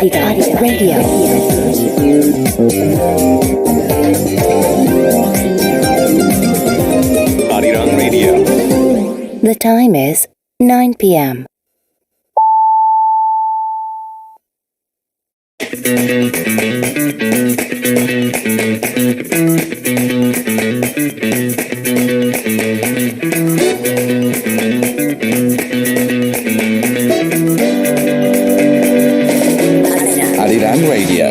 Adidas Radio. Adidas Radio. The time is 9 p.m. Adidas Radio.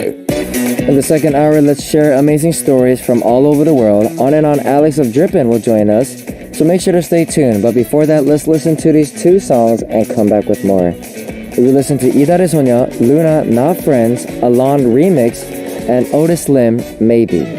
In the second hour, let's share amazing stories from all over the world. On and on, Alex of Drippin' will join us, so make sure to stay tuned. But before that, let's listen to these two songs and come back with more. We will listen to 이달의 소녀, Luna, Not Friends, Alon Remix, and Otis Lim, Maybe.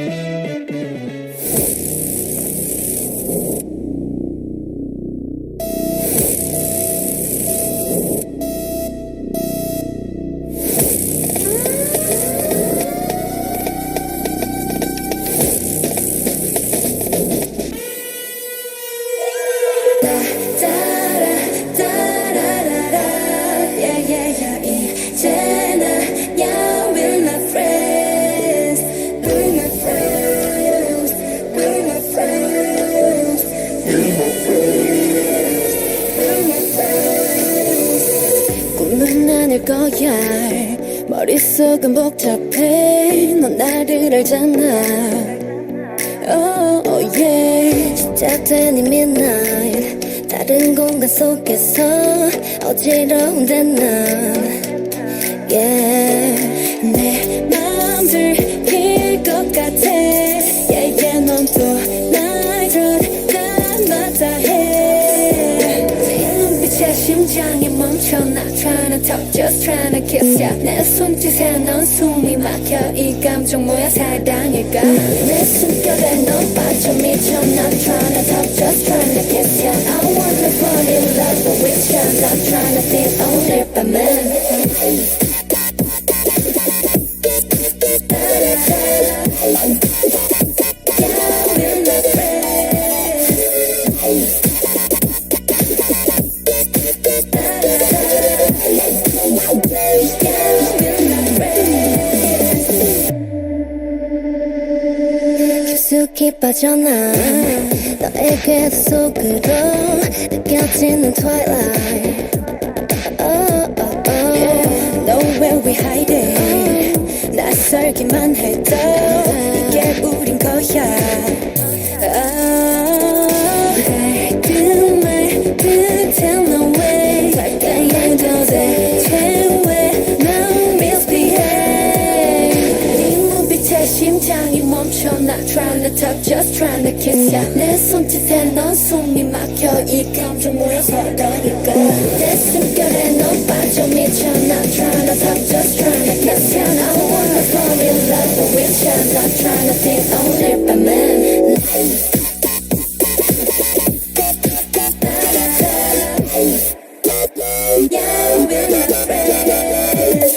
머릿속은 복잡해 넌 나를 알잖아 Oh, oh yeah 시작된 이 midnight 다른 공간 속에서 어지러운데 난 Yeah 내 맘 들킬 것 같아 Yeah, yeah 넌 또 날 들다마다 해 눈빛에 심장이 멈춰 Not trying to talk, just trying to kiss ya 내 손짓에 넌 숨이 막혀 이 감정 뭐야 사랑일까 내 숨결에 넌 빠져 미쳐 Not trying to talk, just trying to kiss ya I wanna fall in love with ya Not trying to think 오늘 밤은 깊숙이 빠져나 너의 궤도 속으로 느껴지는 twilight Oh, oh, oh Nowhere we hiding 낯설기만 해도 이게 우린 거야 그 말 끝엔 no way 가까이 해도 대체 왜 넌 misbehave 네 눈빛에 심장이 멈춰 Not trying to talk, just trying to kiss ya 내 손짓에 넌 숨이 막혀 이 감정 뭐야 사랑일까 내 숨결에 넌 빠져 미쳐 Not trying to talk, just trying to kiss ya I wanna fall in love with ya Not trying to think 오늘 밤은 Yeah, we're not friends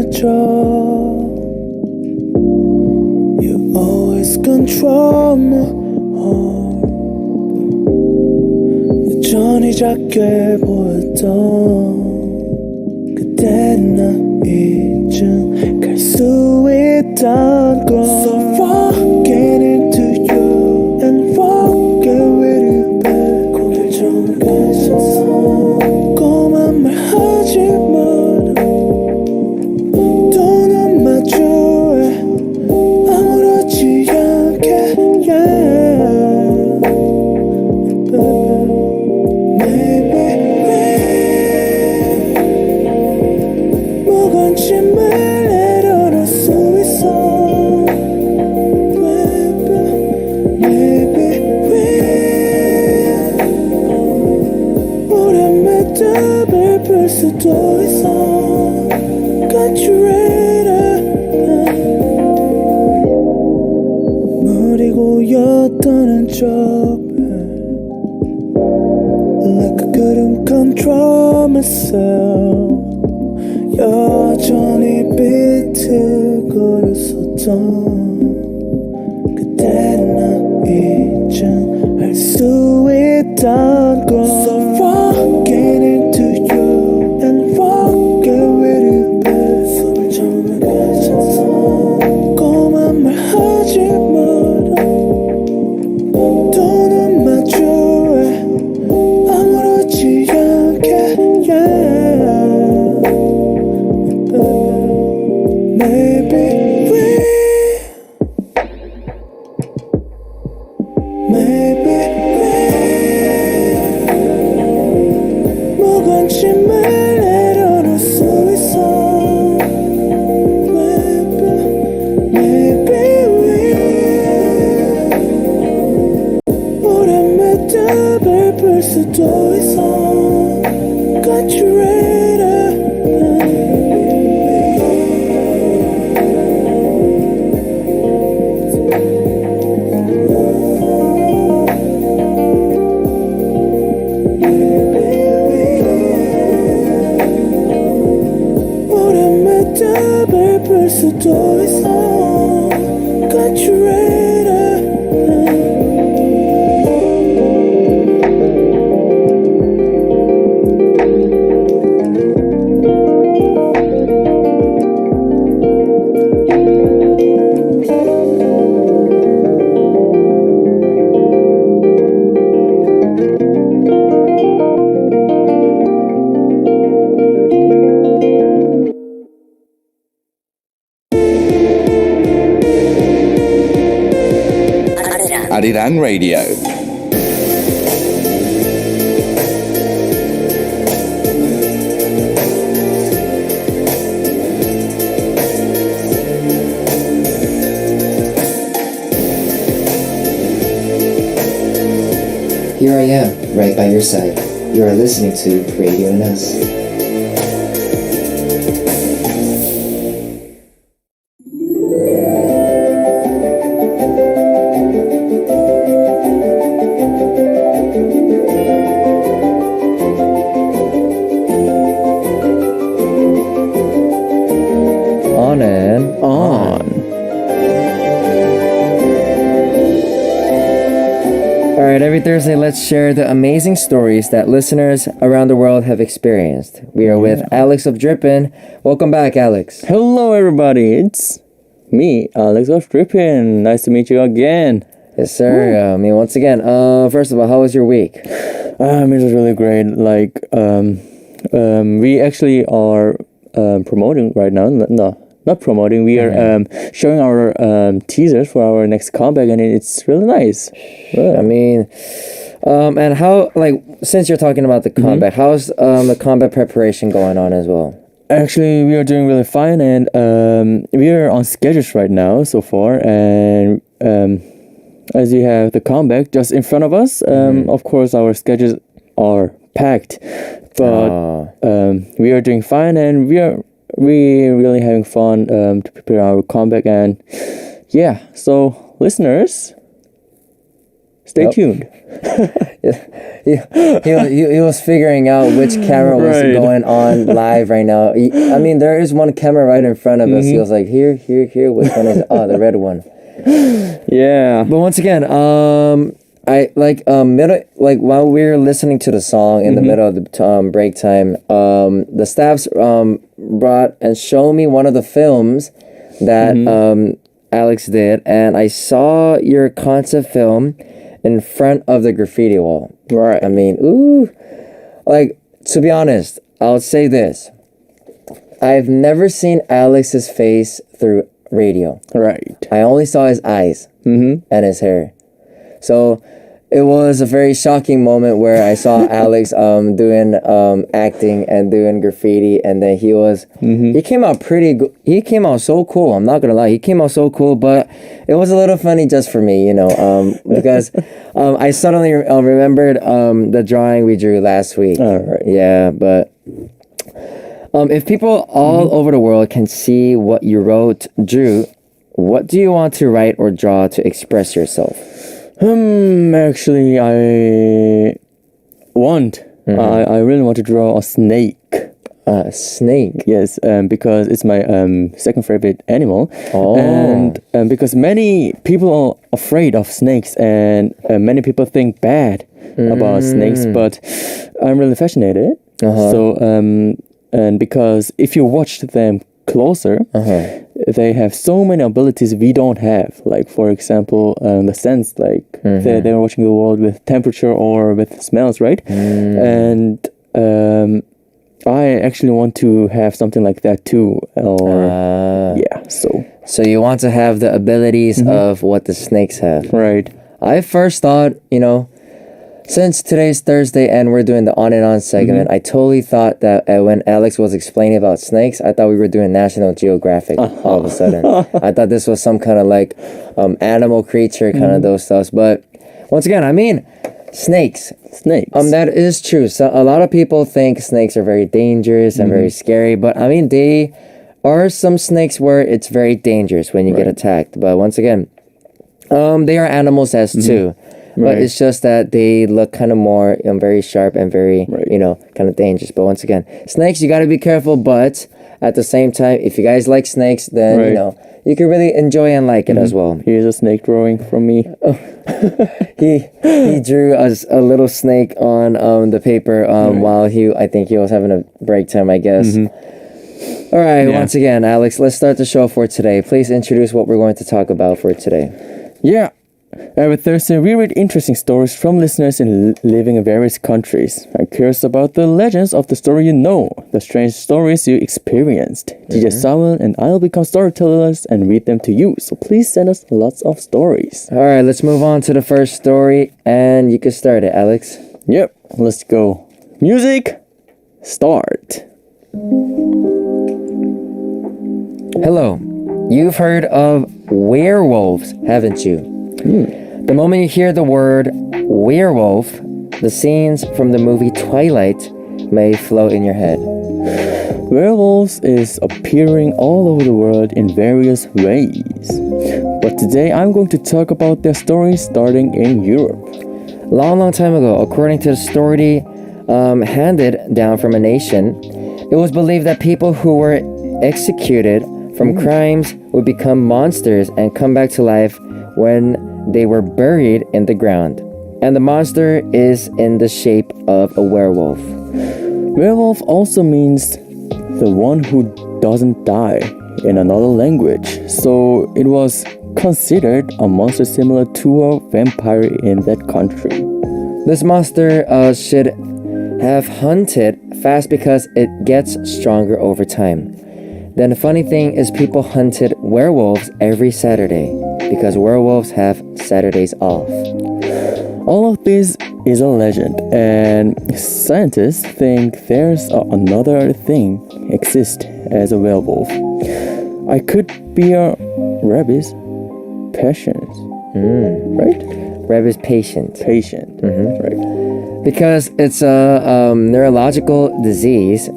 맞춰. You always control my heart. 여전히 작게 보였던 그때 나 이젠 갈 수 있단 걸. So walking into you and walking with you back. 고개 좀 괜찮아. 고만 말하지 마라. 또 넌 마주해 아무렇지 않게. Yeah. Maybe we 무관심을 내려놓을 수 있어. Maybe we 오랜 매듭을 풀 수도 있어. Got you ready. 물이 고였던 척 like I couldn't control myself. 여전히 비틀거렸었던 그때 나 이젠 알 수 있단 걸. So walking into you and walking with you back. 숨을 참으면 괜찮아. 고만 말하지 마라. 또 넌 마주해 아무렇지 않게. Yeah. Maybe we 무관심을 내려놓을 수 있어. Maybe we 오랜 매듭을 풀 수도 있어. Got you ready. 오랜 매듭을 풀 수도 있어. Got you ready. Arirang Radio. Here I am, right by your side. You are listening to Radio rnus. On and on. Alright, every Thursday, let's share the amazing stories that listeners around the world have experienced. We are with Alex of Drippin'. Welcome back, Alex. Hello, everybody. It's me, Alex of Drippin'. Nice to meet you again. Yes, sir. Once again, first of all, how was your week? It was really great. Like, we actually are promoting right now. No, not promoting. We are showing our teasers for our next comeback, and it's really nice. I mean, and how, like, since you're talking about the comeback, how's the comeback preparation going on as well? Actually, we are doing really fine, and we are on schedules right now so far, and as you have the comeback just in front of us, of course our schedules are packed, but we are doing fine, and we really having fun to prepare our comeback, and so listeners, stay tuned. he was figuring out which camera was Right. going on live right now. I mean, there is one camera right in front of us. He was like, here. Which one is? Oh, the red one. Yeah. But once again, I like while we were listening to the song in the middle of the break time, the staffs brought and showed me one of the films that Alex did, and I saw your concept film in front of the graffiti wall. Right. I mean, ooh, like, to be honest, I'll say this: I've never seen Alex's face through radio. Right. I only saw his eyes and his hair. So it was a very shocking moment where I saw Alex doing acting and doing graffiti, and then he came out he came out so cool. I'm not gonna lie, he came out so cool, but it was a little funny just for me, because I suddenly remembered the drawing we drew last week. Right. Yeah, but if people all over the world can see what you drew, what do you want to write or draw to express yourself? Actually, I really want to draw a snake. A snake. Yes, because it's my second favorite animal. Oh. And because many people are afraid of snakes, and many people think bad about snakes, but I'm really fascinated. So, and because if you watch them closer, they have so many abilities we don't have. Like, for example, the sense, like they're watching the world with temperature or with smells, right? And I actually want to have something like that too. Or So you want to have the abilities of what the snakes have. Right. I first thought, since today's Thursday and we're doing the on and on segment, I totally thought that when Alex was explaining about snakes, I thought we were doing National Geographic all of a sudden. I thought this was some kind of like animal creature, kind of those stuffs. But once again, I mean, snakes. That is true. So a lot of people think snakes are very dangerous and very scary, but I mean, they are some snakes where it's very dangerous when you get attacked. But once again, they are animals as too. But it's just that they look kind of more very sharp and very, kind of dangerous. But once again, snakes, you got to be careful. But at the same time, if you guys like snakes, then, you can really enjoy and like it as well. Here's a snake drawing from me. He drew a little snake on the paper while I think he was having a break time, I guess. All right, once again, Alex, let's start the show for today. Please introduce what we're going to talk about for today. Yeah. Every Thursday, we read interesting stories from listeners living in various countries. I'm curious about the legends of the story you know, the strange stories you experienced. DJ Samuel and I'll become storytellers and read them to you, so please send us lots of stories. All right, let's move on to the first story, and you can start it, Alex. Yep, let's go. Music, start. Hello. You've heard of werewolves, haven't you? The moment you hear the word werewolf, the scenes from the movie Twilight may float in your head. Werewolves is appearing all over the world in various ways. But today I'm going to talk about their stories starting in Europe. Long time ago, according to the story handed down from a nation, it was believed that people who were executed from crimes would become monsters and come back to life when they were buried in the ground. And the monster is in the shape of a werewolf. Werewolf also means the one who doesn't die in another language. So it was considered a monster similar to a vampire in that country. This monster should have hunted fast because it gets stronger over time. Then the funny thing is people hunted werewolves every Saturday because werewolves have Saturdays off. All of this is a legend, and scientists think there's another thing exists as a werewolf. I could be a rabbis patient, right? Rabbis patient. Right. Because it's a neurological disease.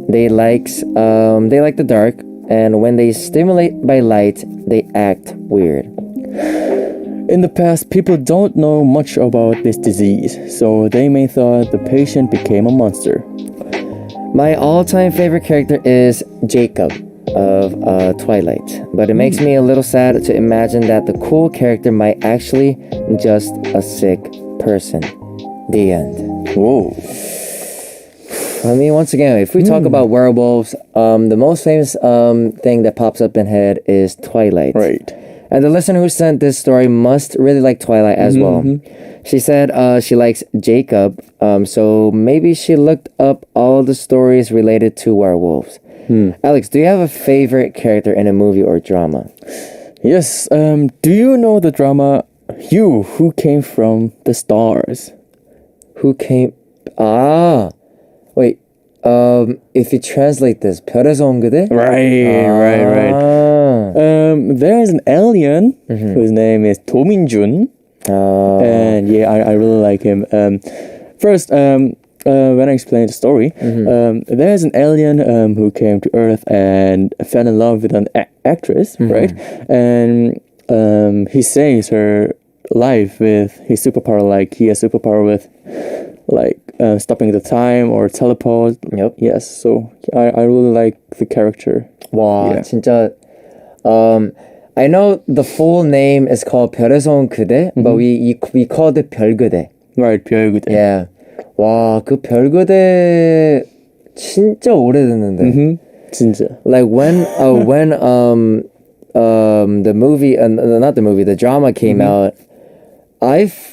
They like the dark, and when they stimulate by light, they act weird. In the past, people don't know much about this disease, so they may thought the patient became a monster. My all-time favorite character is Jacob of Twilight, but it makes me a little sad to imagine that the cool character might actually just a sick person. The end. Whoa. I mean, once again, if we talk about werewolves, the most famous thing that pops up in head is Twilight. Right. And the listener who sent this story must really like Twilight as well. She said she likes Jacob, so maybe she looked up all the stories related to werewolves. Alex, do you have a favorite character in a movie or drama? Yes, do you know the drama Who Came From the Stars? Who came... Wait, if you translate this, 별에서 온 그대? Right. There is an alien whose name is 도민준. And yeah, I really like him. First, when I explain the story, there's an alien who came to Earth and fell in love with an actress, right? And he saves her life with his superpower. Like he has superpower with like stopping the time or teleport. Yep. Yes. So I really like the character. 와, Yeah. 진짜. I know the full name is called 별에서 온 그대, but we called it 별그대. Right. 별그대. Yeah. 와, 그 별그대 진짜 오래됐는데. 진짜. Like when the movie, not the movie, the drama came out,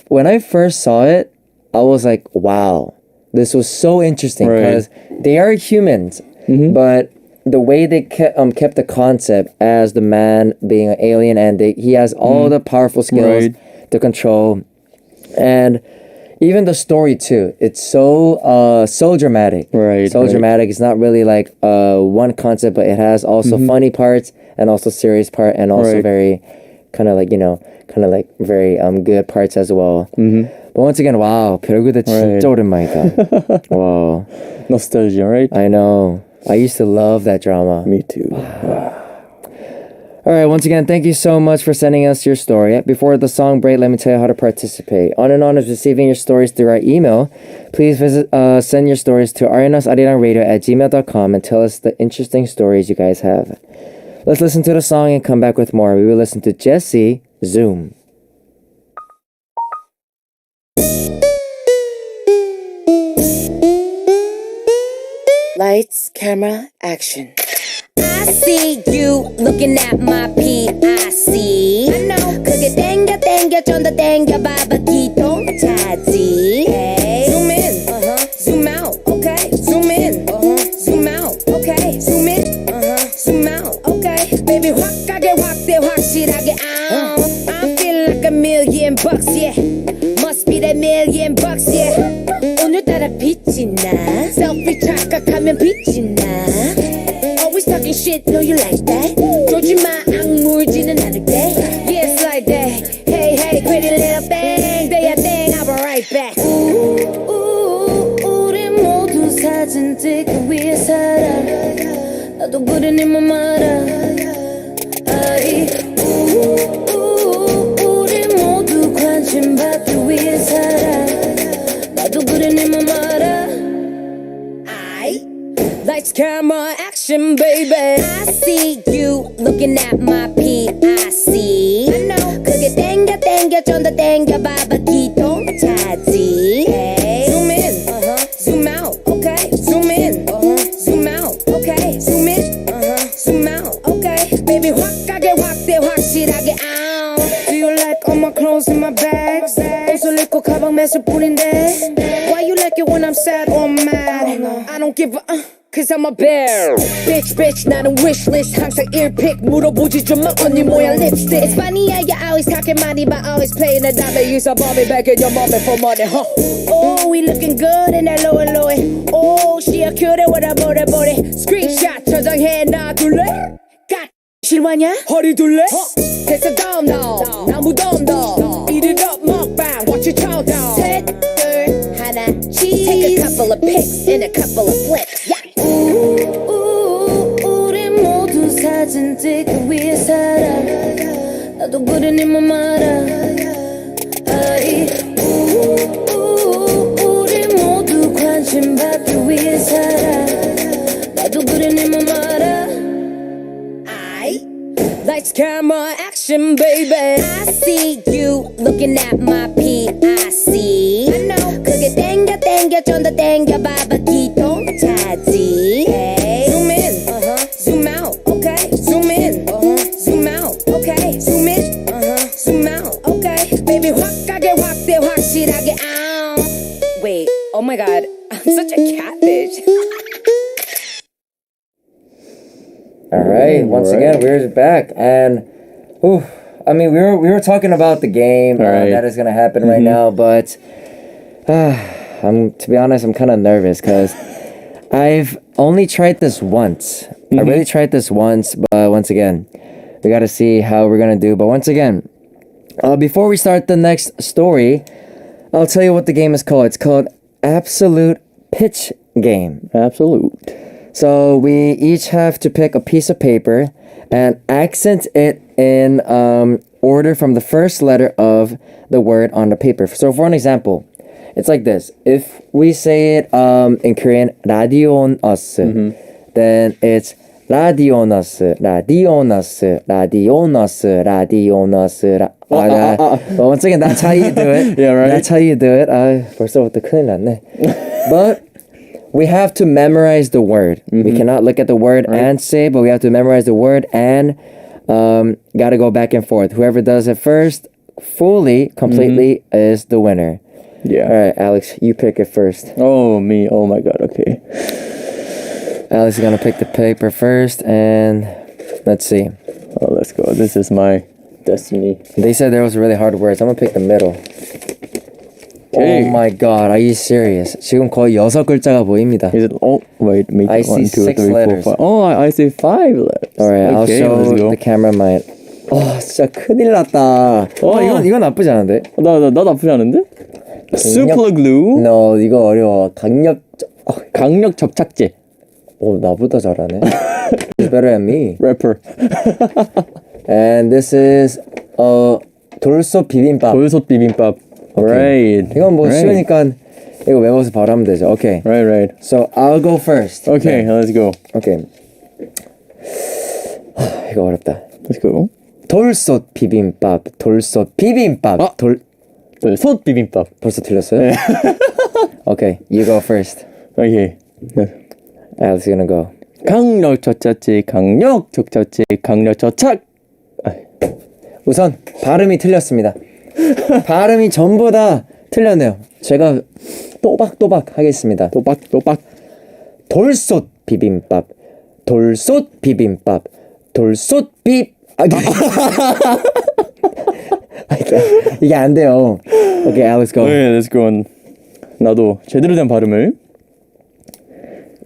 when I first saw it, I was like, wow, this was so interesting because they are humans, but the way they kept the concept as the man being an alien and he has all the powerful skills to control, and even the story too. It's so dramatic, dramatic. It's not really like one concept, but it has also funny parts and also serious part and also very kind of like very good parts as well. But once again, wow, 별그대 진짜 오랜만이다. Wow, Nostalgia, right? I know. I used to love that drama. Me too. All right, once again, thank you so much for sending us your story. Before the song break, let me tell you how to participate. On and On is receiving your stories through our email. Please send your stories to rnus@gmail.com and tell us the interesting stories you guys have. Let's listen to the song and come back with more. We will listen to Jesse, Zoom. Lights, camera, action. I see you looking at my PIC. I know. 그게 땡겨 좀 더 땡겨 봐봐 기동차지. Hey. Zoom in, zoom out, okay. Zoom in, zoom out, okay. Zoom in, zoom out, okay. Baby 확 가게 확대 확실하게. I'm feeling like $1,000,000, yeah. Must be that $1,000,000, yeah. 오늘따라 빛이 나. Selfie 착각하면 빛이 나. Always talking shit, know you like that. 조지마 악물지는 않을게. Yeah, it's like that. Hey, pretty little thing. Day a thing, I'll be right back. 우리 모두 사진 찍기 위해 살아. 나도 그래 네 맘 알아. 아이, 우리 모두 관심 받기 위해 살아. 나도 그래 네 맘 알아. Lights, camera, action, baby. I see you looking at my PIC. I know. 그게 땡겨 좀 더 땡겨 봐봐 기동차지. Hey. Zoom in, zoom out, okay. Zoom in, zoom out, okay. Zoom in, zoom out, okay. Baby 확 가게 확대 확실하게. Do you like all my clothes in my bags? 옷을 입고 가방 매실 뿐인데. Why you like it when I'm sad or mad? I don't give a Cause I'm a bear. Bitch, 나는 wishlist. 항상 earpick 물어보지 좀 마. 언니 뭐야 lipstick. It's funny how you always talking money, but always playing the dummy. Use a bobby back in your mommy for money, huh? Oh, we looking good in that low and low. Oh, she a cutie with a body. Screenshot 저장해 놔둘래? 갓 실화냐? 허리 둘래? 됐어 덤덤 나 무덤덤 Eat it up 먹방 watch it countdown. 셋, 둘, 하나, cheese. Take a couple of pics and a couple of flips. Yeah. 우리 모두 사진 찍기 위해 살아. 나도 그래 네 맘 알아 아이 우리 모두 관심 받기 위해 살아 나도 그래 네 맘 알아 아이 Lights, camera, action, baby I see you looking at my PIC I know 그게 땡겨 좀 더 땡겨봐봐 기똥차지 hey. Zoom in, zoom out, okay Zoom in, zoom out, okay Zoom in, zoom out, okay Baby 확 가게 확대 확실하게 Wait, oh my god I'm such a catfish All right, once again, we're back, and I mean, we were talking about the game Right. that is gonna happen right now, but to be honest, I'm kind of nervous because I've only tried this once. I really tried this once, but once again, we gotta see how we're gonna do. But once again, before we start the next story, I'll tell you what the game is called. It's called Absolute Pitch Game. Absolute. So we each have to pick a piece of paper and accent it in order from the first letter of the word on the paper. So for an example, it's like this. If we say it in Korean, radionos, then it's radionos, radionos, radionos, radionos. Well, once again, that's how you do it. Yeah, right. That's how you do it. 벌써부터 큰일 났네. But we have to memorize the word. We cannot look at the word and say, but we have to memorize the word and gotta go back and forth. Whoever does it first, fully, completely, is the winner. Yeah. All right, Alex, you pick it first. Oh, me. Oh my god, okay. Alex is gonna pick the paper first, and let's see. Oh, let's go. This is my destiny. They said there was really hard words. I'm gonna pick the middle. Okay. Oh my god, are you serious? 지금 거의 6글자가 보입니다. Is it? Oh, wait, me. I see 6 letters. Oh, I see 5 letters. Alright, I'll Okay, let's show go. the camera my... 진짜 큰일 났다. 이건 나쁘지 않은데? 나 나쁘지 않은데? Super glue. No, 이거 어려워. 강력 접착제. 나보다 잘하네. It's better than me. Rapper. And this is 돌솥 비빔밥. 돌솥 비빔밥. Right. 이건 뭐 right. 쉬우니까 이거 외워서 바로 하면 되죠. Okay. Right. So I'll go first. Okay, let's go. Okay. 이거 어렵다. Let's go. 돌솥 비빔밥. 돌솥 비빔밥. 돌솥 비빔밥. 벌써 틀렸어요? Okay, you go first. Okay. Alex is gonna go. 강력 접착제, 강력 접착제, 강력 접착. 우선 발음이 틀렸습니다. 발음이 전부 다 틀렸네요. 제가 또박또박 하겠습니다. 또박. 돌솥 비빔밥. 돌솥 비빔밥. 돌솥 이게 안 돼요. Okay, Alex go. Okay, let's go on. 나도 제대로 된 발음을.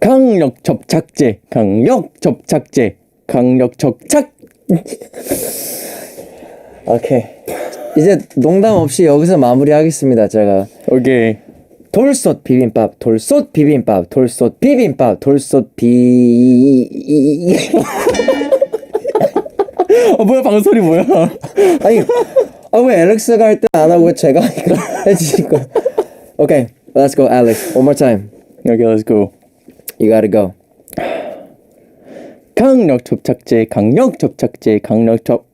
강력 접착제, 강력 접착제, 강력 접착. 오케이. 이제 농담 없이 여기서 마무리하겠습니다. 제가. 오케이. 돌솥 비빔밥, 돌솥 비빔밥, 돌솥 비빔밥, 돌솥 뭐야 방소리 뭐야? 아니, 왜 알렉스가 할 때 안 하고 제가 이거 해주신 거? Okay, let's go, Alex. One more time. Okay, let's go. You gotta go. 강력 접착제, 강력 접착제, 강력 접.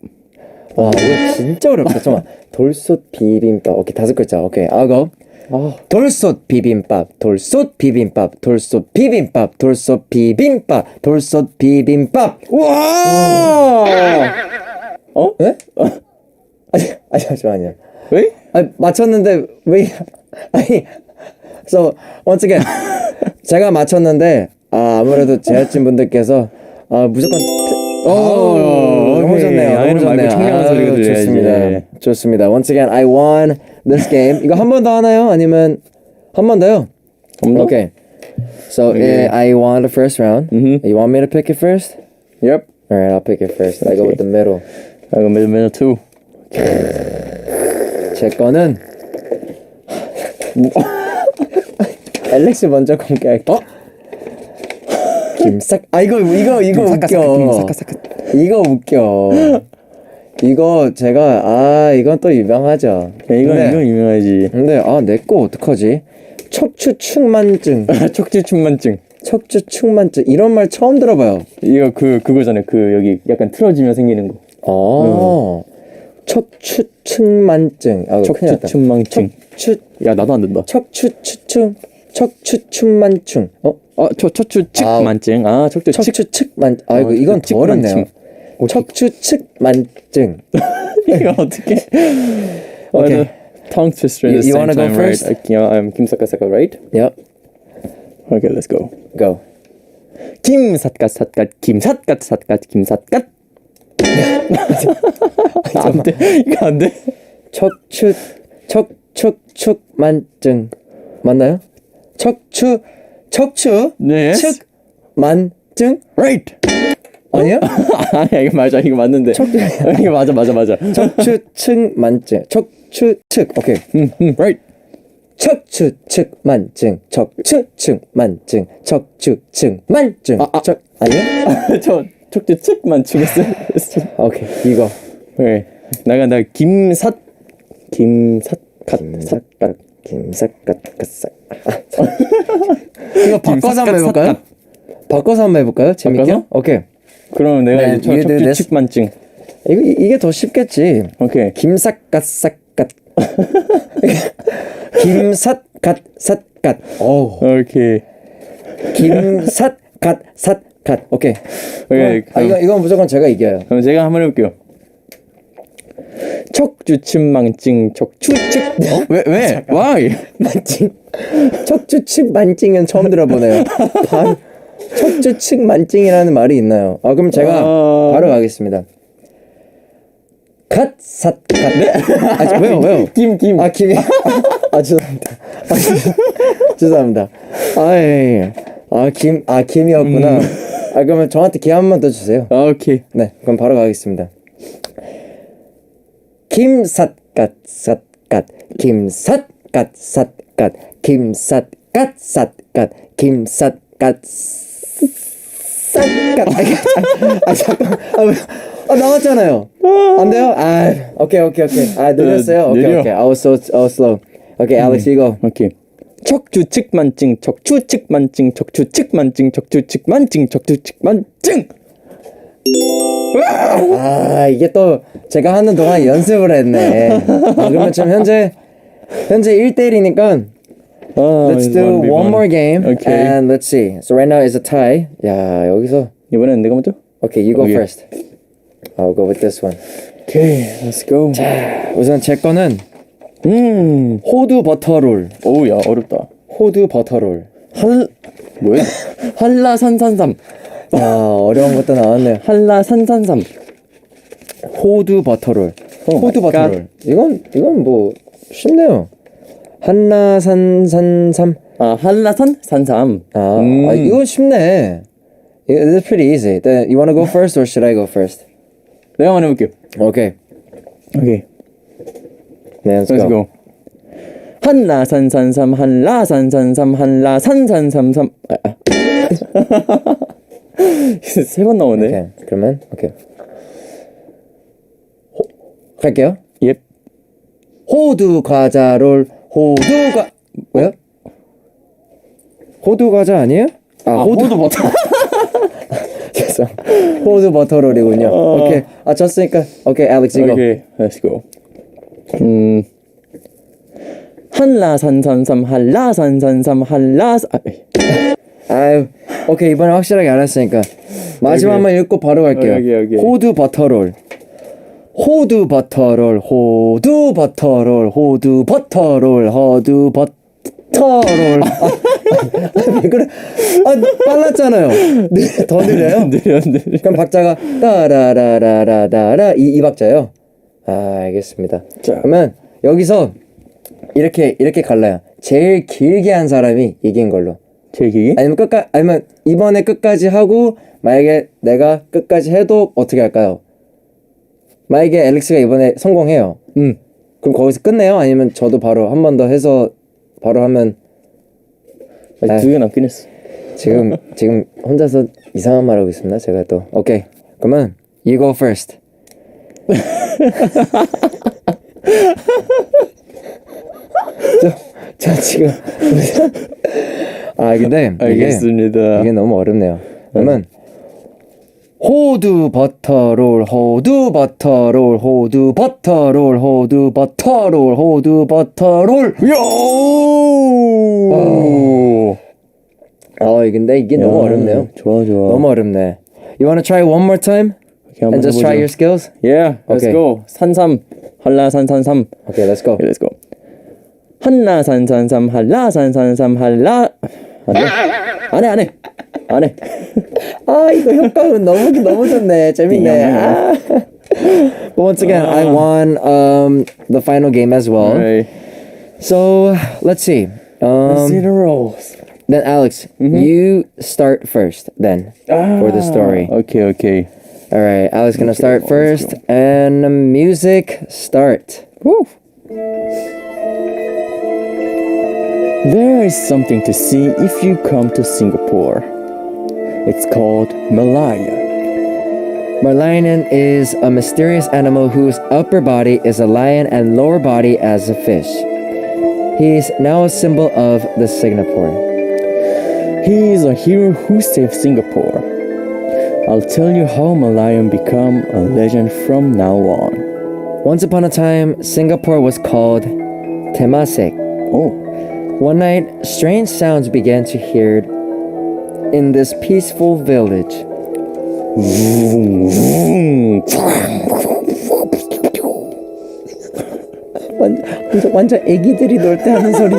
와, 이거 진짜 어렵다. 잠깐만. 돌솥 비빔밥. 오케이, 5글자. 오케이, I'll go. 돌솥 비빔밥, 돌솥 비빔밥, 돌솥 비빔밥, 돌솥 비빔밥, 돌솥 비빔밥. 와! 네? 잠시만요. 왜? 맞췄는데 왜? So once again, 제가 맞췄는데 아무래도 제작진 분들께서 무조건 너무 좋네요. 너무 좋네요. 청량한 소리가 들려야지. 좋습니다. 좋습니다. Once again, I won this game. 이거 한 번 더 하나요? 아니면 한 번 더요? Okay. So I won the first round. You want me to pick it first? Yep. All right, I'll pick it first. I go with the middle. I go middle too. 제 거는 앨렉스 먼저 공개할게. 김싹. 이거 웃겨. 이거 웃겨. 이거 제가 이건 또 유명하죠. 야, 이건 유명하지. 근데 내 거 어떡하지? 척추측만증. 척추측만증. 척추측만증 이런 말 처음 들어봐요. 이거 그거잖아요. 여기 약간 틀어지면 생기는 거. 척추측만증. 척추측만증. 야 나도 안 된다. 척추측만증. 척추측만증. 척추측만. 이건 더 어렵네요. 척추측만증. 이거 어떻게? Okay. Tongue twister at the You same wanna go time, first? right? I'm 김삿갓삿갓, right? Yep. Okay, let's go. Go. 김삿갓삿갓 김삿갓삿갓 김삿갓. 안 돼. 이거 안 돼. 척추측만증 맞나요? 척추 네. 측만증 Right. 아니야? 아니야 이거 맞아. 이거 맞는데. 이거 맞아. 척추측만증. 오케이. Right. 척추측만증. 아니야? 저 척추측만증 했어요. 오케이 이거. 네. 나간다. 김삿갓. 이거 바꿔서 한번 해볼까요? 바꿔서 한번 해볼까요? 재밌게? 바꿔서? 오케이. 그럼 내가 네, 이제 척추측만증. 이게 더 쉽겠지. 오케이. 김삿갓삿갓. 김삿갓삿갓. 오케이. 김삿갓삿갓. 오케이. 오케이. 이건 무조건 제가 이겨요. 그럼 제가 한번 해볼게요. 척추측만증 왜? Why? 만증. 척추측만증은 처음 들어보네요. 척추측만증이라는 말이 있나요? 그럼 제가 바로 가겠습니다. 갓삿갓. 네? 왜요? 김. 김이. 죄송합니다. 죄송합니다. 김이었구나. 그러면 저한테 기회 한 번 더 주세요. 오케이. 네, 그럼 바로 가겠습니다. 김삿갓삿갓. 잠깐. 나왔잖아요. 안 돼요? 오케이. 늘렸어요. 오케이. I was slow. 오케이, Alex, 이거. 오케이. 척추측만증. 이게 또 제가 하는 동안 연습을 했네. 그러면 지금 현재 1대1이니까 let's do one more game. Okay. And let's see. So right now is a tie. 야, 여기서 이번엔 내가 먼저? Okay, you go first. I'll go with this one. Okay, let's go. 자, 우선 제 거는 호두 버터롤. 오야 어렵다. 호두 버터롤. 뭐야? 한라산산삼. 어려운 것도 나왔네요. 한라산산삼. 호두 버터롤. 호두 버터롤. 이건 뭐 쉽네요. 한라산산삼. 한라산산삼. 이건 쉽네. It's pretty easy. You wanna go first or should I go first? 내가 한번 해볼게요. Okay. 네, Let's go. 한라산산삼 한라산산삼 세 번 나오네. Okay. 그러면 오케이. 갈게요. 예. 호두 과자롤. 뭐야? 호두 과자 아니에요? 호두 버터. 죄송. 호두 버터롤이군요. 오케이. 졌으니까. 오케이, 알렉스 이거. 오케이, let's go. 한라산산삼 오케이, 이번에 확실하게 알았으니까 마지막만 읽고 바로 갈게요. 오케이. 호두 버터롤. 왜 그래? 빨랐잖아요. 더 느려요? 느려. 그럼 박자가 따라라라라라라 이 박자예요. 알겠습니다. 자. 그러면 여기서 이렇게 갈라요. 제일 길게 한 사람이 이긴 걸로. 제일 길게? 아니면 이번에 끝까지 하고 만약에 내가 끝까지 해도 어떻게 할까요? 만약에 앨릭스가 이번에 성공해요. 그럼 거기서 끝내요? 아니면 저도 바로 한 번 더 해서 바로 하면 두 개 남긴 했어. 지금 혼자서 이상한 말 하고 있습니다. 제가 또 오케이. 그러면 you go first. 저 지금 근데 알겠습니다. 이게 너무 어렵네요. 그러면 호두 버터롤 호두 버터롤 호두 버터롤 호두 버터롤 호두 버터롤. 근데 이게 너무 어렵네요. 좋아. 너무 어렵네. You wanna try one more time? Okay, And just try your skills? Yeah, let's Okay. go. 산삼 한라산산삼. Okay, let's go. Okay, let's go. 한라산산삼 한라산산삼 한라. 안해. 이거 효과음 너무 좋네. 재밌네. But once again, I won the final game as well. Right. So let's see. Let's see the rolls. Then Alex, you start first then for the story. Okay. All right, Alex gonna start first, and music start. Woo. There is something to see if you come to Singapore. It's called Merlion. Merlion is a mysterious animal whose upper body is a lion and lower body as a fish. He's now a symbol of the Singapore. He is a hero who saved Singapore. I'll tell you how Merlion became a legend from now on. Once upon a time, Singapore was called Temasek. Oh, One night, strange sounds began to hear in this peaceful village. 완전 애기들이 놀 때 하는 소리.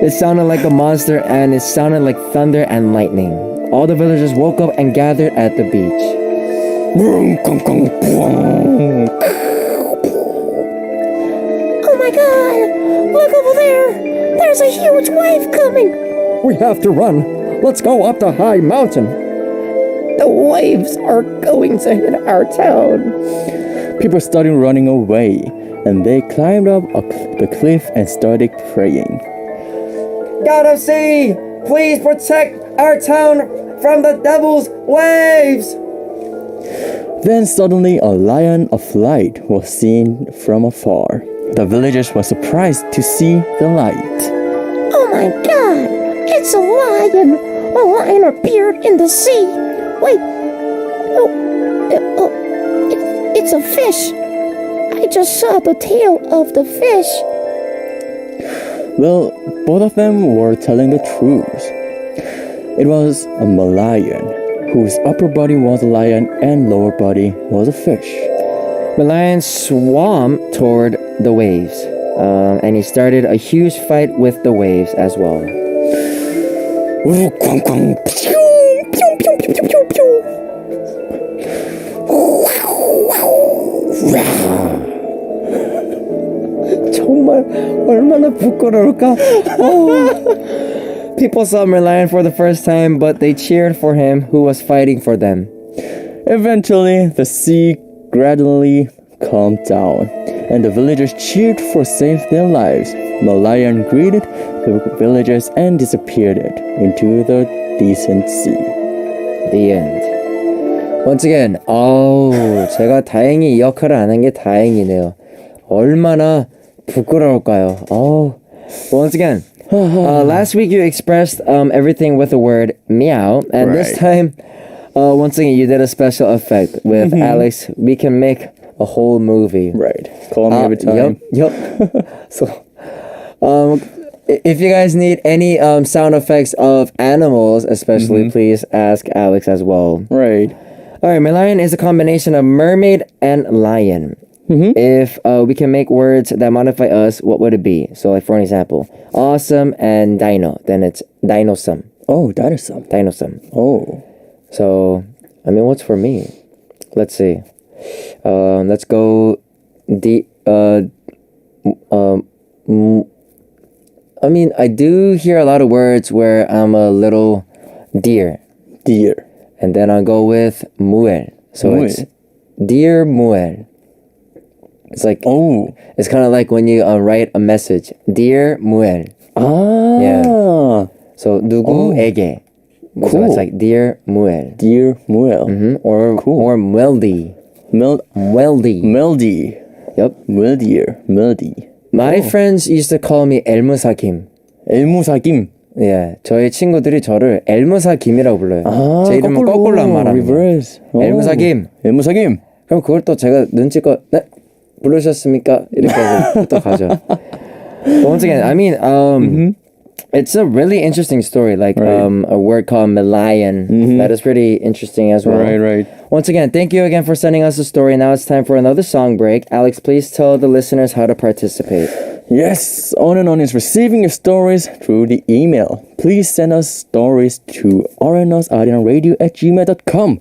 It sounded like a monster and it sounded like thunder and lightning. All the villagers woke up and gathered at the beach. Oh my god! Look over there! There's a huge wave coming! We have to run. Let's go up the high mountain. The waves are going to hit our town. people started running away, and they climbed up the cliff and started praying. God of sea, please protect our town from the devil's waves. Then suddenly a lion of light was seen from afar. The villagers were surprised to see the light. Oh my god! It's a lion! A lion appeared in the sea! Wait! It's a fish! I just saw the tail of the fish! Well, both of them were telling the truth. It was a Malayan, whose upper body was a lion and lower body was a fish. The lion swam toward the waves, and he started a huge fight with the waves as well. 정말 얼마나 부끄러울까? People saw Merlion for the first time, but they cheered for him who was fighting for them. Eventually, the sea gradually calmed down, and the villagers cheered for save their lives. The lion greeted the villagers and disappeared into the decent sea. The end. Once again, 제가 다행히 이 역할을 안 한 게 다행이네요. 얼마나 부끄러울까요? Once again, last week you expressed everything with the word meow, and this Right. time, once again, you did a special effect with Alex. We can make a whole movie. Right. Call me every time. Yep. So, if you guys need any sound effects of animals, especially, please ask Alex as well. Right. All right, Merlion is a combination of mermaid and lion. If we can make words that modify us, what would it be? So, like for an example, awesome and dino, then it's dinosome. Oh, dinosaur. Dinosome. Oh. So, I mean, what's for me? Let's see. Let's go. I mean, I do hear a lot of words where I'm a little deer, Deer. and then I'll go with muel. So Muel. it's dear muel. It's like it's kind of like when you write a message, dear muel. Ah. Yeah. So 누구에게. So Cool. it's like dear muel. Deer muel. Or mueldi. Melody. Melody. Yep. Melody. My friends used to call me 엘무사김. 엘무사김. 예, 저희 친구들이 저를 엘무사김이라고 불러요. 아, 제 이름은 거꾸로 안 말합니다. reverse. 엘무사김. 엘무사김. 그럼 그걸 또 제가 눈치껏 네? 부르셨습니까? 이렇게 해서 또 가죠. But once again, I mean, it's a really interesting story, like a word called Malayan. That is pretty interesting as well. Right. Once again, thank you again for sending us a story. Now it's time for another song break. Alex, please tell the listeners how to participate. Yes, On and On is receiving your stories through the email. Please send us stories to rnus@gmail.com.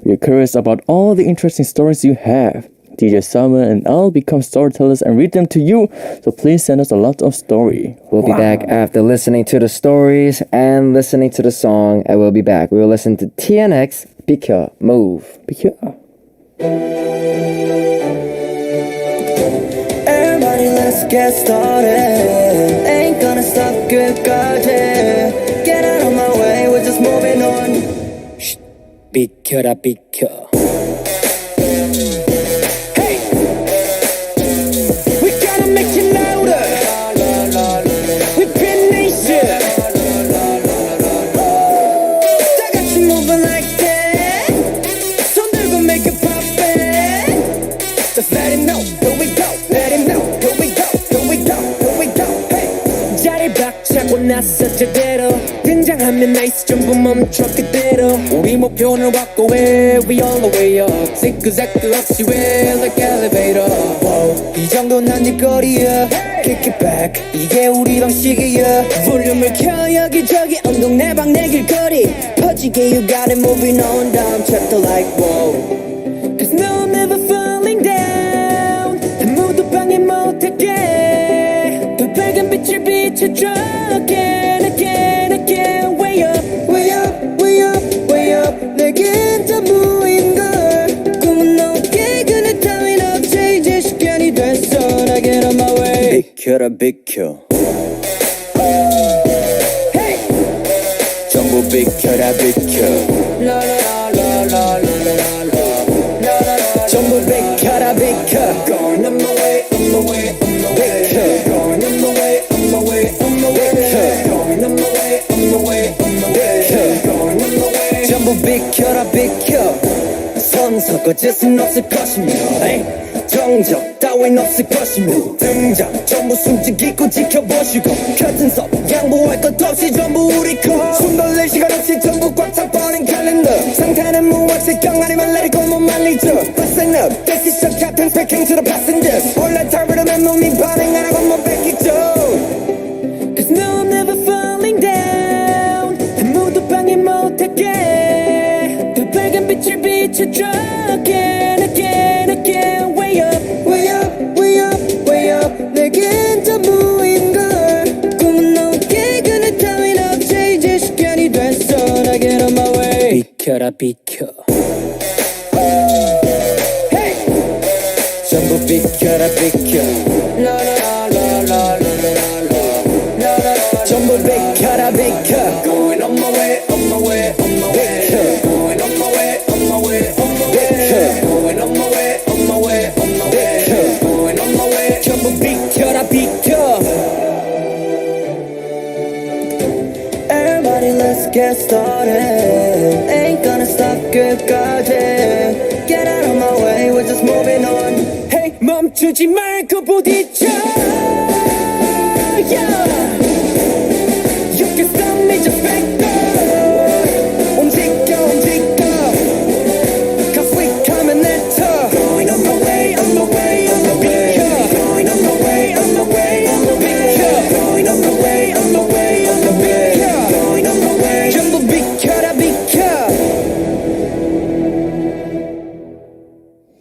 We're curious about all the interesting stories you have. DJ Summer and I'll become storytellers and read them to you. So please send us a lot of story. We'll be back after listening to the stories and listening to the song. And we'll be back. We will listen to TNX, 비켜, move. 비켜. Everybody, let's get started. Ain't gonna stop, 끝까지. Get out of my way, we're just moving on. Shh, 비켜라, 비켜. Hey, we gotta make it louder. We've been nation. 다 같이 moving like that. 손 들고 make it poppin'. Just let him know, here we go. Let him know, here we go, here we go, here we go. Hey, 자리 박차고 나서 제대로 등장하면 나이스 전부 멈춰 그대로. 우리 목표는 확고해, we all the way up. 지그재그 없이 왜 like elevator. Whoa, 이 정도는 한입 거리야. Kick it back, 이게 우리 방식이야. 볼륨을 켜 여기저기 엉덩 내방 내 길거리 퍼지게 you got it moving on down chapter like whoa. Cause no I'm never falling down 아무도 방해 못하게 더 밝은 빛을 비춰줘 again again again way up way up way up way up 내겐 전부인걸 꿈은 높게 그늘 따윈 없지 이제 시간이 됐어 나 get on my way 비켜라 비켜 hey 전부 비켜라 비켜 전부 비켜라 비켜 Going on my way on my way on my way Going on my way on my way on my way Going on my way on my way on my way Going on my way 전부 비켜라 비켜 선 섞어 짓은 없을 것이며 정적 따윈 없을 것이며 등장 전부 숨지기고 지켜보시고 커튼석 양보할 것 없이 전부 우리 거 숨 돌릴 시간 없이 전부 꽉 차버린 캘린더 상태는 무엇이 경아리만 let it go 못 말리죠 Listen up this is your captain speaking to the passengers 올라타버려 맨몸이 반응하라고 못 뺏기죠 Cause no I'm never falling down 아무도 방해 못하게 더 밝은 빛을 비춰줘 again again again way up way up way up way up 내겐 전부인걸 꿈은 높게 그늘 따윈 없지 이제 시간이 됐어 나 get on my way 비켜라 비켜 hey 전부 비켜라 비켜 라라라라라라라라라 전부 비켜라 비켜 Going on my way on my way on my way Going on my way on my way on my way Going on my way on my way on my way Going on my way 전부 비켜라 비켜 Everybody let's get started Ain't gonna stop 끝까지 Get out of my way we're just moving on Hey 멈추지 말고 부딪혀 Yeah You can stop me just back up 움직여 움직여 Cause we coming at her Going on my way on my way on my way Going on my way on my way on my way Going on my way on my way on my way Going on my way 전부 비켜라 비켜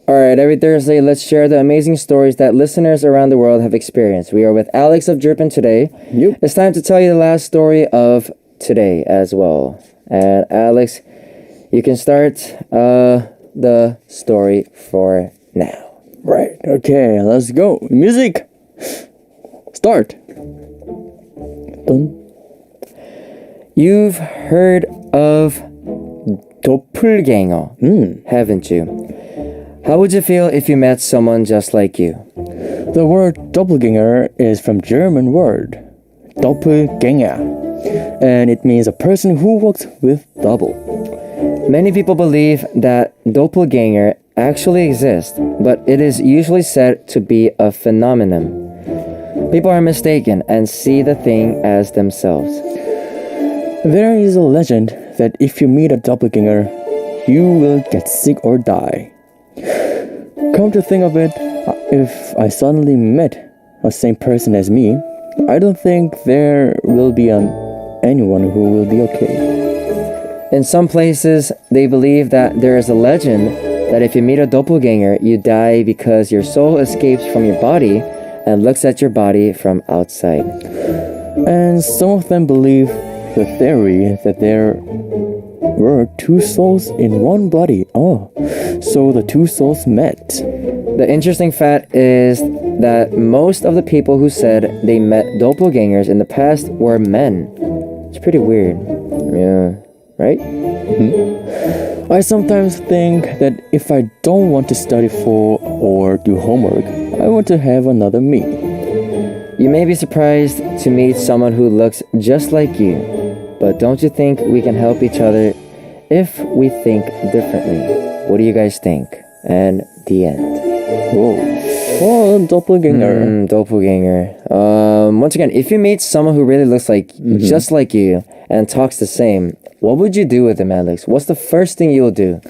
Alright, every Thursday, let's share the amazing stories that listeners around the world have experienced. We are with Alex of Drippin' today. Yep. It's time to tell you the last story of today as well. And Alex, you can start the story for now. Right. Okay, let's go. Music. Start. Dun. You've heard of doppelganger, haven't you? How would you feel if you met someone just like you? The word doppelganger is from German word Doppelgänger, and it means a person who walks with double. Many people believe that doppelganger actually exists, but it is usually said to be a phenomenon. People are mistaken and see the thing as themselves. There is a legend that if you meet a doppelganger, you will get sick or die. Come to think of it, if I suddenly met a same person as me, I don't think there will be anyone who will be okay. In some places, they believe that there is a legend that if you meet a doppelganger, you die because your soul escapes from your body and looks at your body from outside. And some of them believe the theory that there were two souls in one body. Oh, so the two souls met. The interesting fact is that most of the people who said they met doppelgangers in the past were men. It's pretty weird. Yeah, right? I sometimes think that if I don't want to study for or do homework, I want to have another me. You may be surprised to meet someone who looks just like you, but don't you think we can help each other if we think differently? What do you guys think? And the end. Whoa. Oh, doppelganger. Doppelganger. Once again, if you meet someone who really looks like just like you and talks the same, what would you do with them, Alex? What's the first thing you'll do?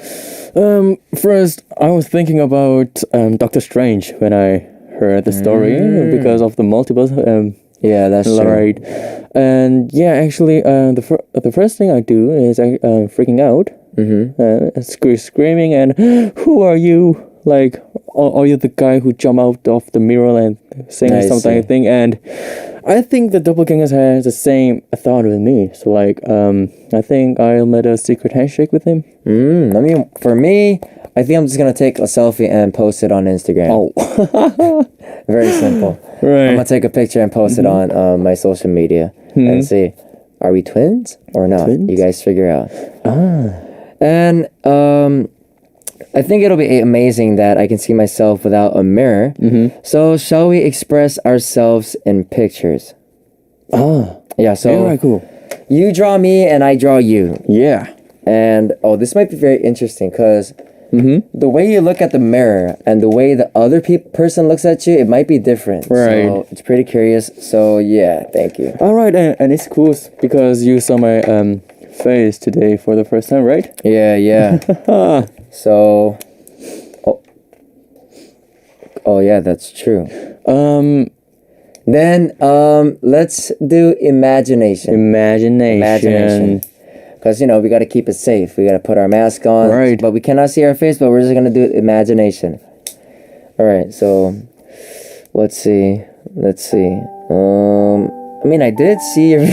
First, I was thinking about Doctor Strange when I heard the story because of the multiple. Yeah, that's true. Right. And yeah, actually, the first thing I do is freaking out, screaming, and who are you? Like, are you the guy who jumped out of the mirror and saying something? And I think the doppelgangers has the same thought with me. So like, I think I'll make a secret handshake with him. I mean, for me, I think I'm just gonna take a selfie and post it on Instagram. Oh, very simple. Right. I'm gonna take a picture and post it on my social media and see, are we twins or not? Twins? You guys figure out. And I think it'll be amazing that I can see myself without a mirror. So shall we express ourselves in pictures? Yeah. So very cool. you draw me and I draw you. Yeah. And this might be very interesting because the way you look at the mirror and the way the other person looks at you, it might be different. Right. So it's pretty curious. So yeah, thank you. All right, and it's cool because you saw my face today for the first time, right? Yeah. So, oh yeah, that's true. Then let's do imagination. Imagination. Because, we got to keep it safe. We got to put our mask on. Right. But we cannot see our face, but we're just going to do imagination. All right, so let's see. I mean, I did see your...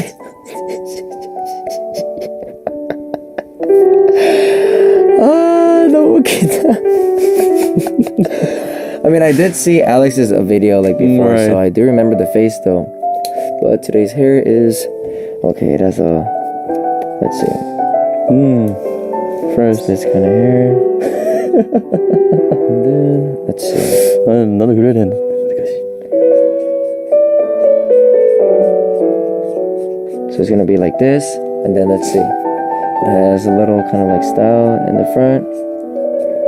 너무 웃기다. I mean, I did see Alex's video like before, Right. so I do remember the face though. But today's hair is... Okay, it has a... Let's see. First, This kind of hair. And then, let's see. 나도 그래야 되는데. So it's gonna be like this, and then let's see. It has a little kind of like style in the front.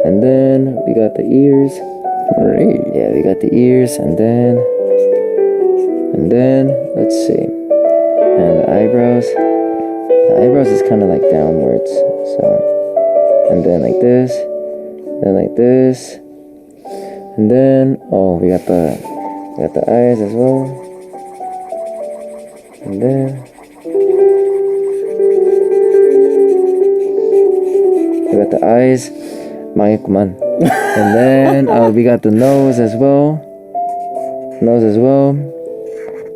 And then we got the ears. Great. Yeah, we got the ears, and then let's see. And the eyebrows. The eyebrows is kind of like downwards. So, and then like this, then like this, and then we got the eyes as well. And then we got the eyes. 망했구만. And then we got the nose as well.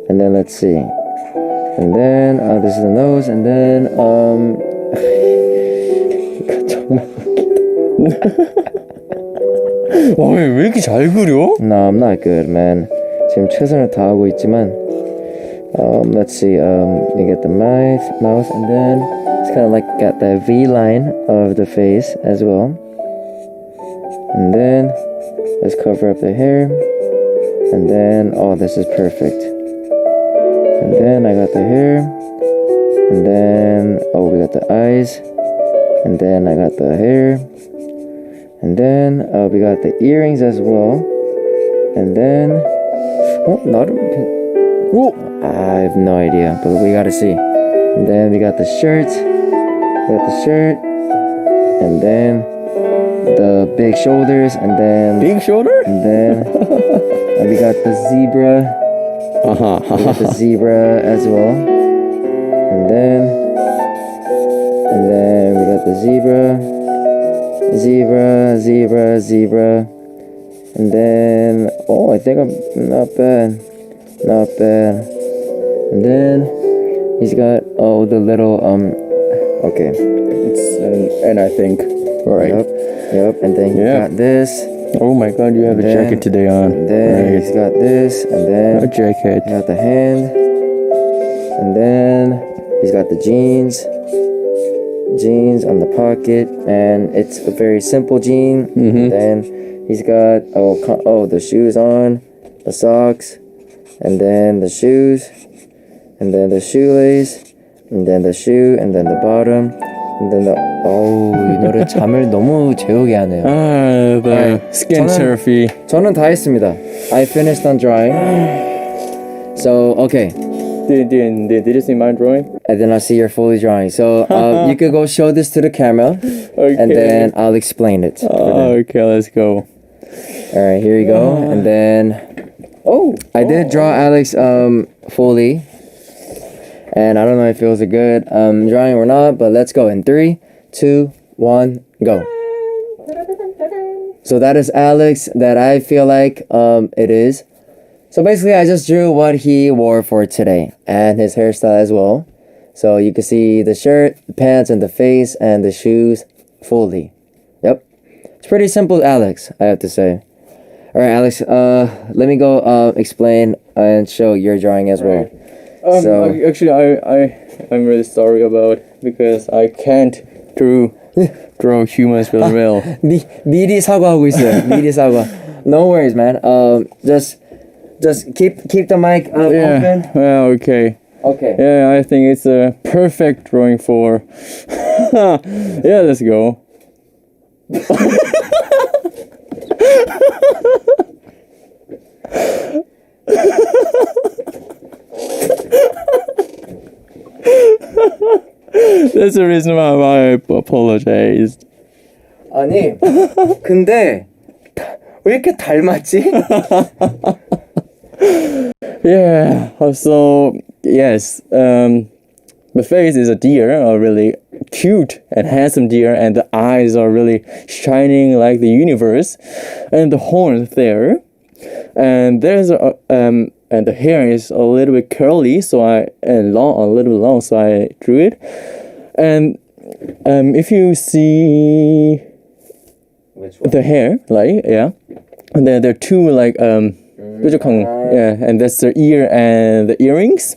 And then let's see. And then this is the nose. And then 왜 이렇게 잘 그려? No, I'm not good, man. 지금 최선을 다하고 있지만 let's see. You get the mouth, and then it's kind of like got the V line of the face as well. And then let's cover up the hair. And then, oh, this is perfect. And then I got the hair. And then, oh, we got the eyes. And then I got the hair. And then we got the earrings as well. And then, oh, not. Oh, I have no idea, but we gotta see. And then we got the shirt. We got the shirt. And then the big shoulders. And then Big shoulder? and then we got the zebra. We got the zebra as well. And then we got the zebra. Zebra. And then, oh, I think I'm not bad. And then he's got, oh, the little, okay. It's and I think right. Yep. And then he got this. Oh my God, you have a jacket today on. And then he's got this. And then a jacket. he got the hand. And then he's got the jeans on the pocket, and it's a very simple jean. And then he's got the shoes on, the socks, and then the shoes, and then the shoelace, and then the shoe, and then the bottom, and then 이 노래 잠을 너무 재우게 하네요. The skin therapy. 저는 다 했습니다. I finished on drawing. So okay. Did you see my drawing? I did not see your fully drawing. So you could go show this to the camera, Okay. and then I'll explain it. Okay, let's go. All right, here you go. And then, I did draw Alex fully, and I don't know if it was a good drawing or not, but let's go in 3, 2, 1, go. So that is Alex. That I feel like it is. So basically, I just drew what he wore for today and his hairstyle as well. So you can see the shirt, the pants, and the face, and the shoes fully. Yep. It's pretty simple, Alex, I have to say. All right, Alex, let me go explain and show your drawing as well. Actually, I'm really sorry about because I can't draw humans really well. 미리 사과하고 있어요. 미리 사과. No worries, man. Just keep the mic open. Yeah, okay. Okay. Yeah, I think it's a perfect drawing for. Yeah, let's go. That's the reason why I apologized. 아니, 근데 왜 이렇게 닮았지? Yeah, so yes, the face is a deer, a really cute and handsome deer, and the eyes are really shining like the universe, and the horns there, and there's and the hair is a little bit curly, so a little bit long, so I drew it, and if you see the hair, like and then there are two like and that's the ear and the earrings.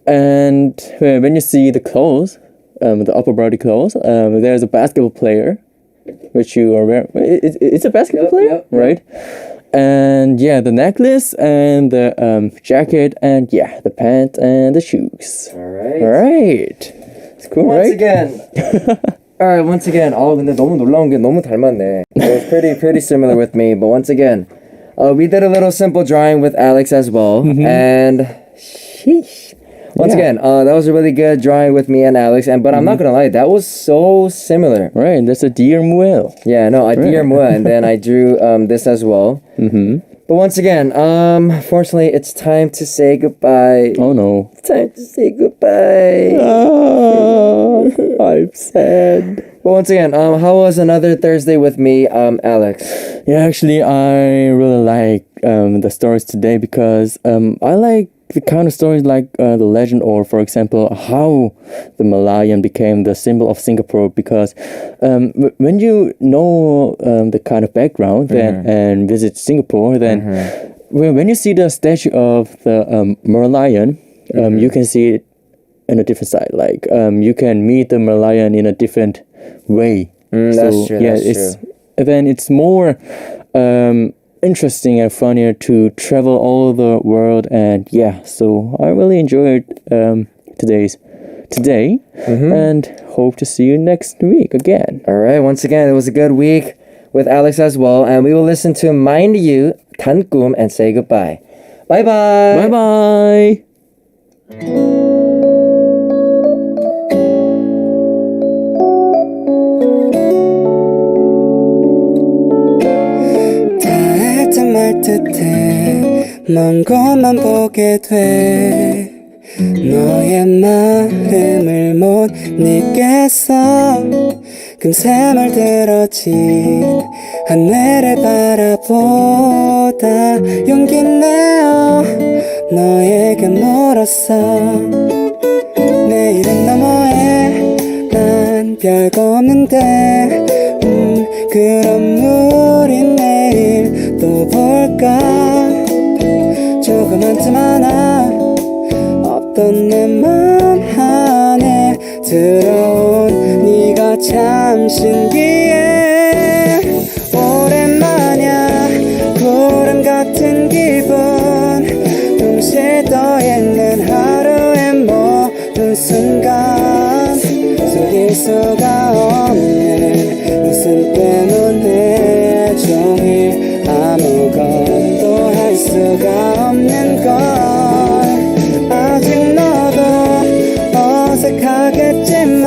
And when you see the clothes, the upper body clothes, there's a basketball player, which you are wearing. It's a basketball player, right? And yeah, the necklace and the jacket and yeah, the pants and the shoes. All right. It's cool, Once right? again. Alright, once again. 근데 너무 놀라운 게 너무 닮았네. It was pretty similar with me, but once again, we did a little simple drawing with Alex as well, and sheesh. Once again, that was a really good drawing with me and Alex, but I'm not gonna lie, that was so similar. Right, that's a deer muel. Yeah, no, I deer moi, and then I drew this as well. But once again, fortunately, it's time to say goodbye. Oh no. It's time to say goodbye. I'm sad. But once again, how was another Thursday with me, Alex? Yeah, actually, I really like the stories today because I like the kind of stories like the legend, or for example, how the Malayan became the symbol of Singapore. Because when you know the kind of background and visit Singapore, then when you see the statue of the Merlion, you can see it in a different side. Like you can meet the Merlion in a different way. That's true. Yeah, that's true. then it's more interesting and funnier to travel all the world. And yeah, so I really enjoyed today and hope to see you next week again. All right, once again, it was a good week with Alex as well, and we will listen to Mind You, 단꿈, and say goodbye. Bye-bye. Bye-bye. 다 할 듯 말 듯해 먼 곳만 보게 돼 너의 마음을 못 잊겠어 금세 물들어진 하늘을 바라보다 용기 내어 너에게 물었어 내일은 너머에 난 별거 없는데 그럼 우리 내일 또 볼까 조그만 틈 하나 없던 내 맘 안에 들어온 네가 참 신기해 오랜만이야 구름 같은 기분 동시에 떠있는 하루의 모든 순간 숨길 수가 없는 웃음 때문에 종일 아무것도 할 수가 없는 걸 아직 너도 어색하겠지만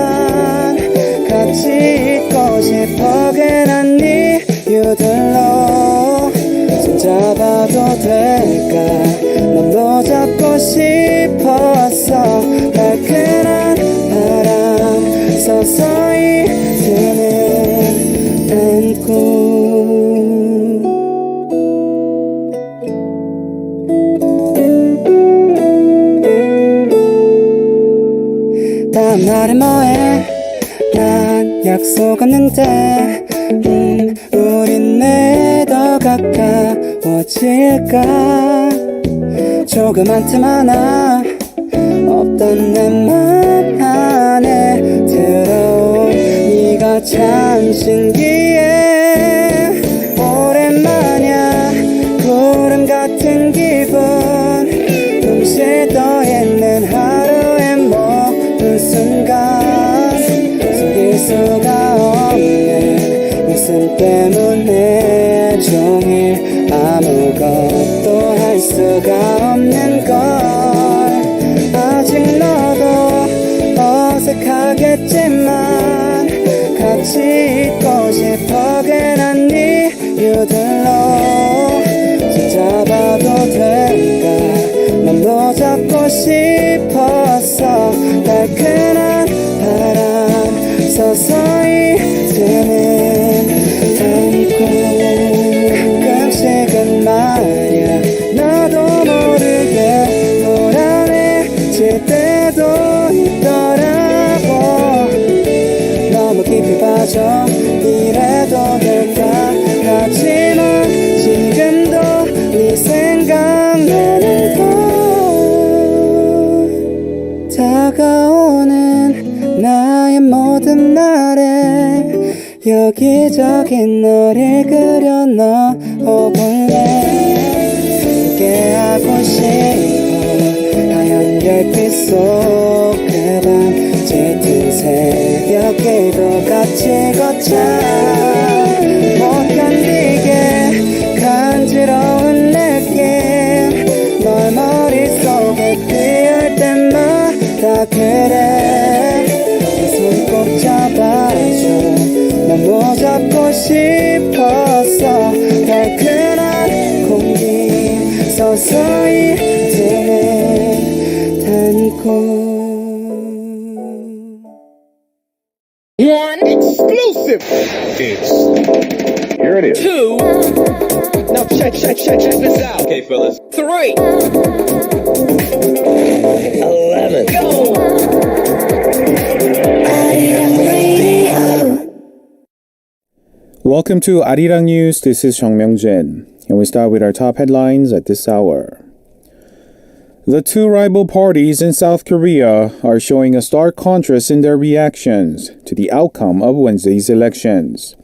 같이 있고 싶어 괜한 이유들로 손잡아도 될까 맘도 잡고 싶었어 발끈한 바람 서서히 드는 단꿈 다음 날은 뭐해 난 약속 없는데 우린 왜 더 가까워질까 조그만 틈 하나 없던 내 맘 안에 들어온 네가 참 신기해 오랜만이야 구름 같은 기분 동시에 떠있는 하루의 모든 순간 숨길 수가 없는 웃음 때문에 종일 아무것도 할 수가 없는 걸 아직 너도 어색하겠지만 같이 있고 싶어 괜한 이유들로 손잡아도 될까 맘도 잡고 싶었어 발끈한 바람 서서히 드는 단꿈 가끔씩은 말야 나도 모르게 불안해질 때도 있더라고 너무 깊이 빠져 이래도 될까 하지만 지금도 네 생각나는 걸 다가오는 나의 모든 날에 여기저기 너를 그려 넣어볼래 함께하고 싶어 하얀 별빛 속 그 밤 짙은 새벽길도 같이 걷자 못 견디게 간지러운 느낌 널 머릿속에 띄울 때마다 그래 손 꼭 잡아줘 맘도 잡고 싶었어 달큰한 공기 서서히 드는 단꿈 One exclusive. It's here it is. Two. Now check this out. Okay, fellas. 3. 11. Go. Welcome to Arirang News. This is Jeong Myung-jin, and we start with our top headlines at this hour. The two rival parties in South Korea are showing a stark contrast in their reactions to the outcome of Wednesday's elections.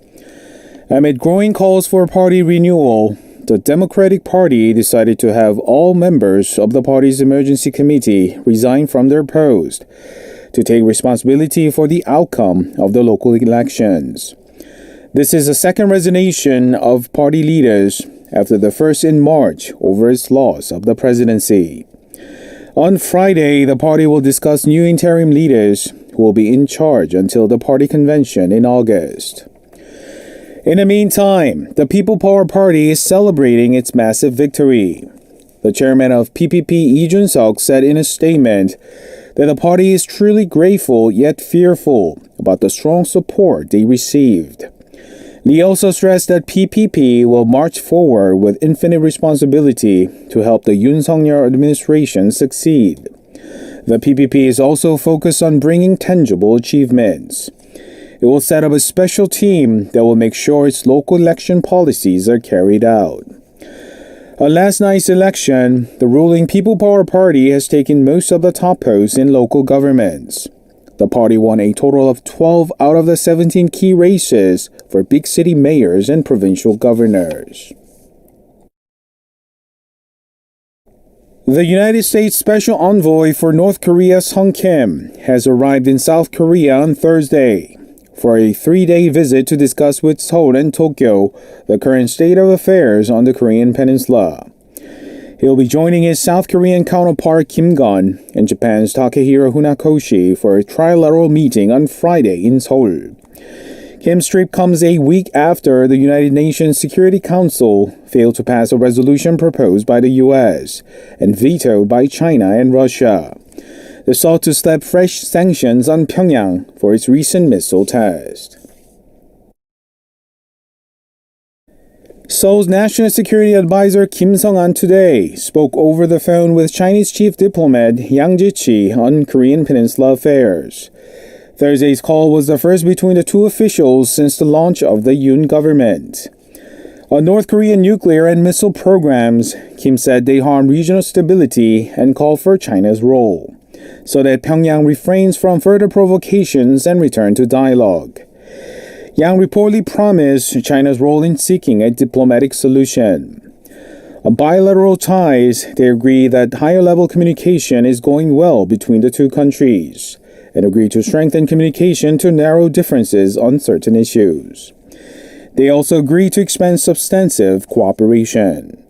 Amid growing calls for party renewal, the Democratic Party decided to have all members of the party's emergency committee resign from their post to take responsibility for the outcome of the local elections. This is the second resignation of party leaders after the first in March over its loss of the presidency. On Friday, the party will discuss new interim leaders who will be in charge until the party convention in August. In the meantime, the People Power Party is celebrating its massive victory. The chairman of PPP, Lee Jun-seok, said in a statement that the party is truly grateful yet fearful about the strong support they received. Lee also stressed that PPP will march forward with infinite responsibility to help the Yoon Suk-yeol administration succeed. The PPP is also focused on bringing tangible achievements. It will set up a special team that will make sure its local election policies are carried out. At last night's election, the ruling People Power Party has taken most of the top posts in local governments. The party won a total of 12 out of the 17 key races for big city mayors and provincial governors. The United States Special Envoy for North Korea Sung Kim has arrived in South Korea on Thursday for a 3-day visit to discuss with Seoul and Tokyo the current state of affairs on the Korean peninsula. He'll be joining his South Korean counterpart Kim Gun and Japan's Takehiro Funakoshi for a trilateral meeting on Friday in Seoul. Kim's trip comes a week after the United Nations Security Council failed to pass a resolution proposed by the U.S. and vetoed by China and Russia. They sought to slap fresh sanctions on Pyongyang for its recent missile test. Seoul's National Security Advisor Kim Sung-an today spoke over the phone with Chinese chief diplomat Yang Jiechi on Korean Peninsula affairs. Thursday's call was the first between the two officials since the launch of the Yoon government. On North Korean nuclear and missile programs, Kim said they harm regional stability and called for China's role, so that Pyongyang refrains from further provocations and return to dialogue. Yang reportedly promised China's role in seeking a diplomatic solution. On bilateral ties, they agree that higher-level communication is going well between the two countries and agree to strengthen communication to narrow differences on certain issues. They also agree to expand substantive cooperation.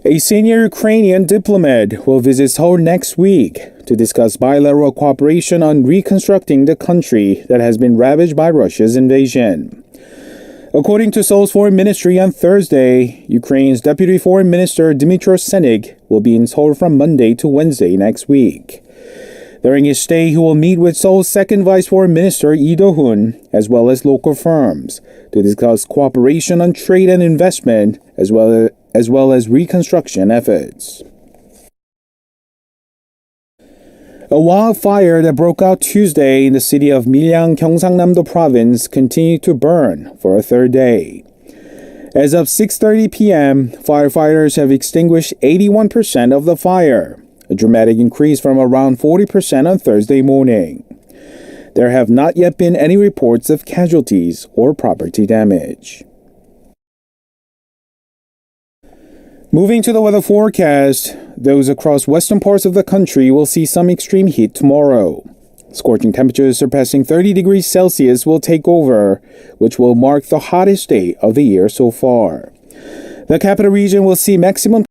A senior Ukrainian diplomat will visit Seoul next week to discuss bilateral cooperation on reconstructing the country that has been ravaged by Russia's invasion. According to Seoul's foreign ministry on Thursday, Ukraine's Deputy Foreign Minister Dmytro Senig will be in Seoul from Monday to Wednesday next week. During his stay, he will meet with Seoul's second Vice Foreign Minister Lee Do-hun, as well as local firms, to discuss cooperation on trade and investment, as well as reconstruction efforts. A wildfire that broke out Tuesday in the city of Milyang, Gyeongsangnam-do Province continued to burn for a third day. As of 6:30 p.m., firefighters have extinguished 81% of the fire, a dramatic increase from around 40% on Thursday morning. There have not yet been any reports of casualties or property damage. Moving to the weather forecast, those across western parts of the country will see some extreme heat tomorrow. Scorching temperatures surpassing 30 degrees Celsius will take over, which will mark the hottest day of the year so far. The capital region will see maximum